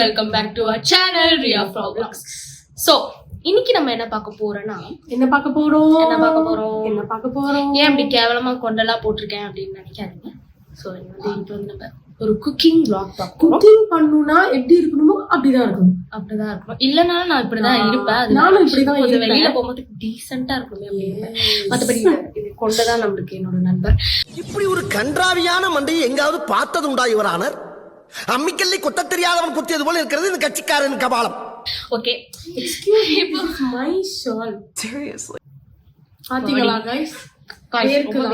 Welcome back to our channel Riya vlogs. So இன்னைக்கு நம்ம என்ன பார்க்க போறோம்னா என்ன பார்க்க போறோம் ஏன் இப்படி கேவலமா கொண்டெல்லாம் போட்டிருக்கேன் அப்படின்னு நினைக்காதீங்க. ஸோ இப்போ வந்து நம்ம ஒரு குக்கிங் vlog பார்ப்போம். குக்கிங் பண்ணணும்னா எப்படி இருக்கணுமோ அப்படிதான் இருக்கணும். இல்லைனாலும் நான் இப்படிதான் இருப்பேன். நானும் இப்படிதான் கொஞ்சம் வெளியில போகும்போது டீசெண்டா இருக்கணும் அப்படின்னு. மற்றபடி இது கொண்டதான் நம்மளுக்கு என்னோட நண்பர். இப்படி ஒரு கன்றாவியான மண்டையை எங்காவது பார்த்தது உண்டா இவரானர்? அம்மிக்கல்லை கொத்த தெரியாதவன் குத்தியது போல இருக்கிறது இந்த கட்சிக்காரன் கபாலம். Okay, excuse me, my shawl seriously பாத்தீங்களா गाइस?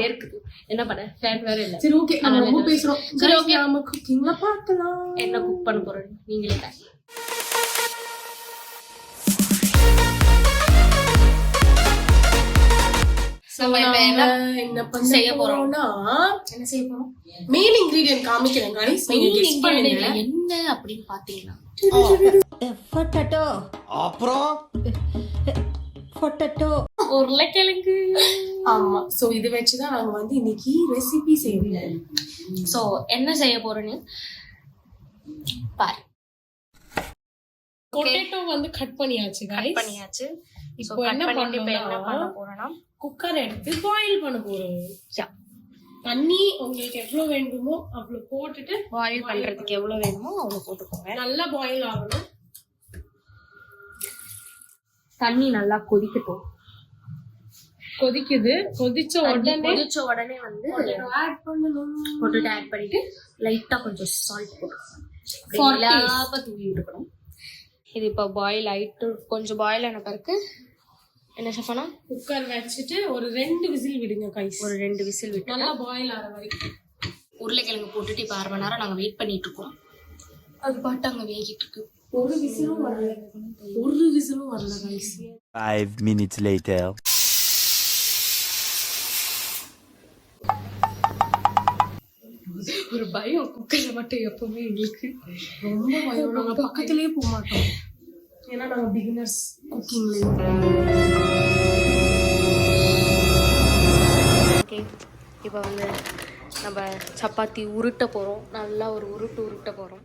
வேர்க்குது. என்ன பண்ண, ஃபேன் வேற இல்ல. சரி ஓகே, நம்ம ரொம்ப பேசுறோம். சரி ஓகே, நம்ம குக்கிங்ல பார்க்கலாம். என்ன குக் பண்ண போறோம் நீங்களே தான். என்ன செய்ய போறோம்னா மெயின் இன்கிரிடியன்ட் காமிக்கிறேன் गाइस. நீங்க கெஸ் பண்ணுங்க என்ன அப்படின்னு பாத்தீங்கன்னா பொட்டேட்டோ, அப்புறம் பொட்டேட்டோ, உருளைக்கிழங்கு. ஆமா, சோ இது வச்சு தான் நாங்க வந்து இன்னைக்கு ரெசிபி செய்வோம். சோ என்ன செய்ய போறோம்னு பாரு. பொட்டேட்டோ வந்து கட் பண்ணியாச்சு गाइस. பண்ணியாச்சு. இப்போ என்ன பண்ண போறோம்னா குக்கர் எடுத்து பாயில் பண்ண போறோம். தண்ணி உங்களுக்கு எவ்வளவு வேண்டுமோ அவ்வளவு போட்டுட்டு பாயில் பண்றதுக்கு எவ்வளவு வேணுமோ அவ்வளவு போட்டுக்கோங்க. நல்லா பாயில் ஆகணும். தண்ணி நல்லா கொதிக்கட்டும். கொதிச்ச உடனே வந்து ஆட் பண்ணணும். பொட்டேட்டோ ஆட் பண்ணிட்டு லைட்டா கொஞ்சம் சால்ட் போட்டுக்கணும். தூவி விட்டுக்கணும். இது இப்போ பாயில் ஆயிட்டு கொஞ்சம் பாயில் ஆன பிறகு என்ன பண்ணா குக்கர் வச்சுட்டு ஒரு 2 விசில் விடுங்க गाइस. ஒரு 2 விசில் விட்டு நல்லா பாயில் ஆற வரைக்கும் உருளைக்கிழங்கு போட்டுட்டு இப்போ 1/2 மணி நேரம் நாங்கள் வெயிட் பண்ணிட்டு இருக்கோம். அது பாட்டு அங்கே வேகிட்டு இருக்கு. ஒரு விசிலும் வரல गाइस. 5 minutes later. ஒரு பயம் குக்கர்ல மட்டும் எப்பவுமே எங்களுக்கு ரொம்ப பயம். நாங்க பக்கத்திலேயே போக மாட்டோம், ஏன்னா நாங்க பிகினர்ஸ் குக்கிங்ல. ஓகே, இப்போ வந்து நம்ம சப்பாத்தி உருட்ட போகிறோம். நல்லா ஒரு உருட்ட போகிறோம்.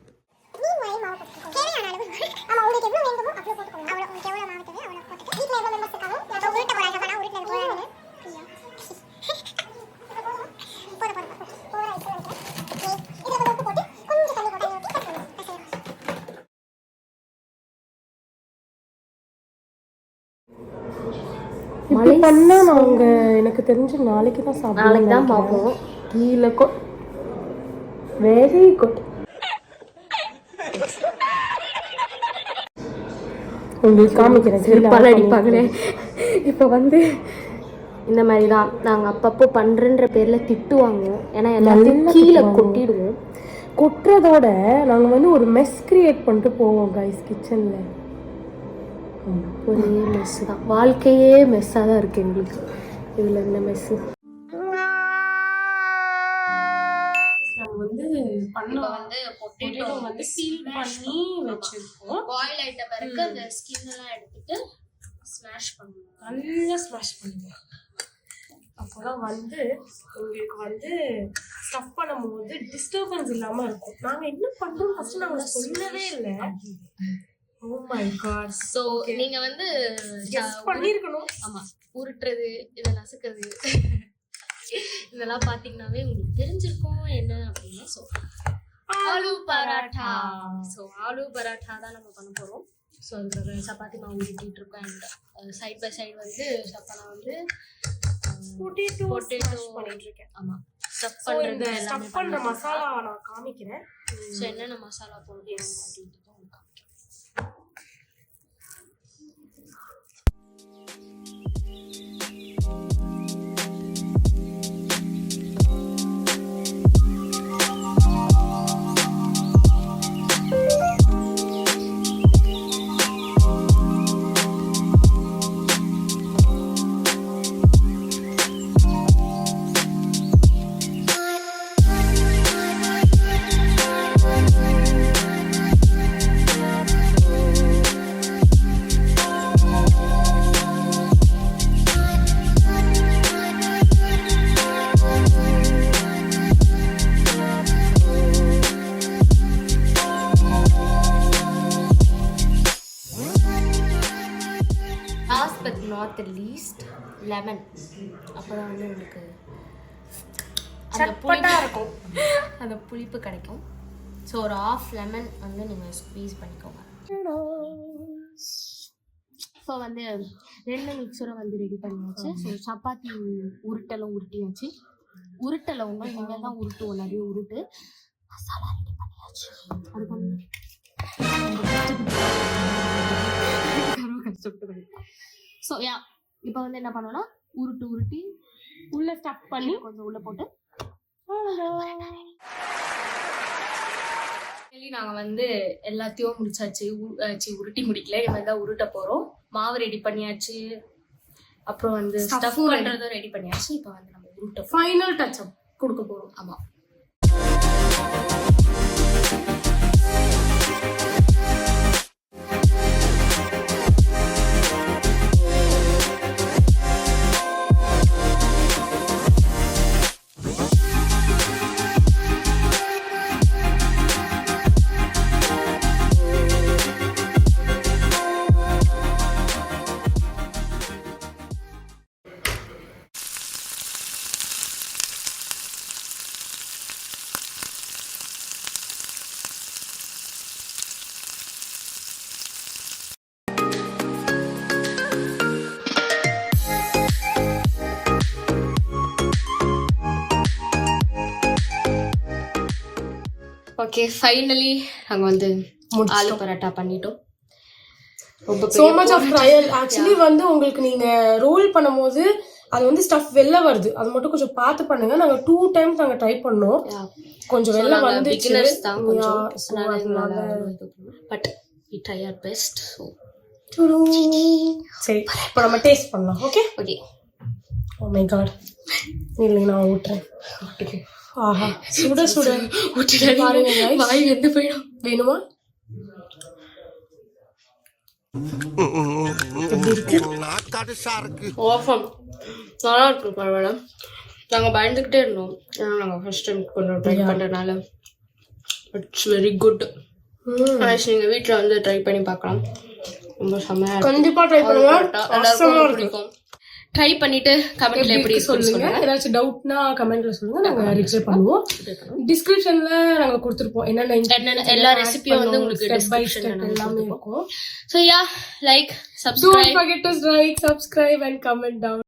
மழை பண்ணா நாங்க எனக்கு தெரிஞ்சு நாளைக்கு தான் சாப்பிடுவோம். நாளைக்கு தான் பார்ப்போம். கீழே வெரி குட். உங்களுக்கு காமிக்கிறேன். அடிப்பாங்களே. இப்போ வந்து இந்த மாதிரி தான் நாங்கள் அப்பப்போ பண்ணுறன்ற பேரில் திட்டுவாங்க. ஏன்னா எல்லாத்தையும் கீழே கொட்டிடுவோம். கொட்டுறதோட நாங்கள் வந்து ஒரு மெஸ் கிரியேட் பண்ணிட்டு போவோம் गाइस கிச்சனில். ஒரே மெஸ்ஸு தான், வாழ்க்கையே மெஸ்ஸாக தான் இருக்குது எங்களுக்கு. இதில் இந்த மெஸ்ஸு நம்ம வந்து பொட்டேட்டோ வந்து பீல் பண்ணி வச்சிருக்கோம். பாயில் ஆயிட்ட பிறகு அந்த ஸ்கின் எல்லாம் எடுத்துட்டு ஸ்மாஷ் பண்ணுவோம். நல்லா ஸ்மாஷ் பண்ணுங்க. அப்போதான் வந்து உங்களுக்கு வந்து ஸ்டஃப் பண்ணும்போது டிஸ்டர்பன்ஸ் இல்லாம இருக்கும். நாங்க என்ன பண்றோம் ஃபர்ஸ்ட் நாங்க சொல்லவே இல்லை. ஓ மை காட். ஸோ நீங்க வந்து பண்ணிருக்கணும். ஆமா, உருட்டுறது, இதை நசுக்கிறது இதெல்லாம் பாத்தீங்கன்னாவே உங்களுக்கு தெரிஞ்சிருக்கும் என்ன அப்படின்னா. ஸோ ஆலு பராட்டா. ஸோ ஆலு பராட்டா தான் நம்ம பண்ண போறோம். ஸோ அதுக்காக சப்பாத்தி மாவு உருட்டிட்டு இருக்கோம். அண்ட் சைட் பை சைடு வந்து ஸ்டஃப் வந்து பொட்டேட்டோ பண்ணிட்டு இருக்கேன். ஆமா, ஸ்டஃப் பண்ற மசாலா நான் காமிக்கிறேன். ஸோ என்னென்ன மசாலா போடுறோம் அப்படின்ட்டு நாட் த லீஸ்ட் லெமன். அப்போ தான் வந்து உங்களுக்கு சட்பட்டா இருக்கும், அந்த புளிப்பு கிடைக்கும். ஸோ ஒரு ஆஃப் லெமன் வந்து நீங்கள் ஸ்க்வீஸ் பண்ணிக்கோங்க. ஸோ வந்து 2 மிக்சரும் வந்து ரெடி பண்ணியாச்சு. ஸோ சப்பாத்தி உருட்டலும் உருட்டியாச்சு. உருட்டலவங்க இனிமேல் தான் உருட்டுவோம், நிறைய உருட்டு. மசாலா ரெடி பண்ணியாச்சு. அதுக்கு வந்து கஷ்டப்பட்டு. ஸோ யா இப்போ வந்து என்ன பண்ணோம்னா உருட்டி உள்ள ஸ்டஃப் பண்ணி கொஞ்சம் உள்ள போட்டு நாங்கள் வந்து எல்லாத்தையும் முடிச்சாச்சு. உருட்டி முடிக்கல, இது மாதிரி தான் உருட்ட போகிறோம். மாவு ரெடி பண்ணியாச்சு, அப்புறம் வந்து ஸ்டஃப் பண்ணுறதும் ரெடி பண்ணியாச்சு. இப்போ வந்து நம்ம உருட்ட ஃபைனல் டச் அப் கொடுக்க போறோம். ஆமாம். ஓகே, ஃபைனலி நாங்கள் வந்து ஆலு பரோட்டா பண்ணிட்டோம். so much of trial. Actually வந்து உங்களுக்கு நீங்க ரோல் பண்ணும்போது அது வந்து ஸ்டஃப் வெளில வருது, அது மட்டும் கொஞ்சம் பார்த்து பண்ணுங்க. நாங்க 2 டைம்ஸ் நாங்க ட்ரை பண்ணோம், கொஞ்சம் வெளில வந்துச்சு. But we try our best. சரி, இப்போ நம்ம டேஸ்ட் பண்ணலாம். Okay okay. Oh my God, இல்லைங்க நான் ஊட்டுறேன். ஆஹா, சுட சுட பாருங்க guys. வாய் வந்து போயிடும். வேணுமா? ஓஃபம் நல்லா இருக்கு, பரவாயில்ல. நாங்கள் பயந்துக்கிட்டே இருந்தோம், ஏன்னா நாங்கள் ஃபர்ஸ்ட் டைம் கொஞ்சம் ட்ரை பண்ணுறதுனால. It's very good. நீங்கள் வீட்டில் வந்து ட்ரை பண்ணி பார்க்கலாம், ரொம்ப செம்மையாக. கண்டிப்பா ட்ரை பண்ணுங்க, எல்லாருக்கும் பிடிக்கும். ட்ரை பண்ணிட்டு கமெண்ட்ல எப்படி சொல்லுங்க. ஏதாச்சும் டவுட்னா கமெண்ட்ல சொல்லுங்க, நாங்க ரிப்ளை பண்ணுவோம். டிஸ்கிரிப்ஷன்ல நாங்க கொடுத்திருப்போம் என்னென்ன எல்லா ரெசிபியும் வந்து உங்களுக்கு ஸ்டெப் பை ஸ்டெப் எல்லாமே இருக்கும். So yeah, like, subscribe. Don't forget to like, subscribe and comment down.